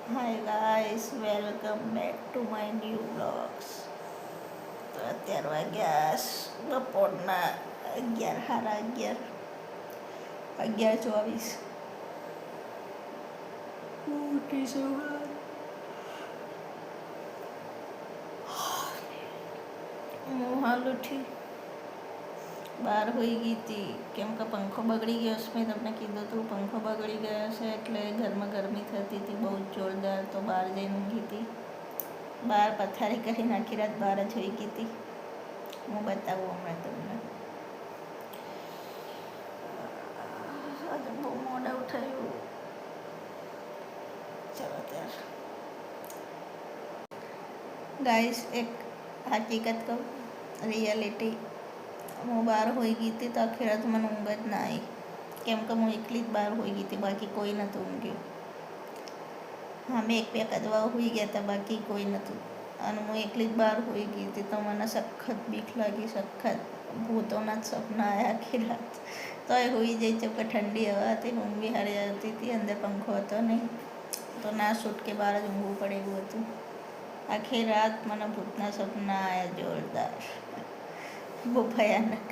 Hi guys, welcome back to my new blogs. તો અત્યારે વાગ્યા બપોરના 11, સાડા 11, 11:24. ઉઠી સવાર હું હાલ ઉઠી, બહાર હોઈ ગઈ હતી કેમ કે પંખો બગડી ગયો છે. મેં તમને કીધું હતું પંખો બગડી ગયો છે એટલે ઘરમાં ગરમી થતી હતી બહુ જોરદાર. તો બહાર જઈને ઊંઘી હતી. બહાર પથારી કરી નાખી, રાત બહાર જ હોઈ ગઈ હતી. હું બતાવું હમણાં તમને. આજે બહુ મોડા ઉઠાયું. ચલો ત્યારે ગાઈસ, એક હકીકત કહું, રિયાલિટી. હું બહાર હોઈ ગઈ હતી તો આખી રાત મને ઊંઘ જ ના આવી, કેમ કે હું એકલી જ બહાર હોઈ ગઈ હતી, બાકી કોઈ નહોતું ઊંઘ્યું. હા, મેં 1-2 કદવા હોઈ ગયા હતા, બાકી કોઈ નહોતું. અને હું એકલી જ બહાર હોઈ ગઈ હતી તો મને સખત બીક લાગી, સખત. ભૂતોના જ સપના આવ્યા આખી રાત. તો એ હોઈ જઈ છે કે ઠંડી હવા હતી, ઊંઘ બી હારી આવતી હતી, અંદર પંખો હતો નહીં તો ના છૂટકે બહાર જ ઊંઘવું પડે એવું હતું. આખી રાત મને ભૂતના સપના આવ્યા જોરદાર, બહુ ભયાનક.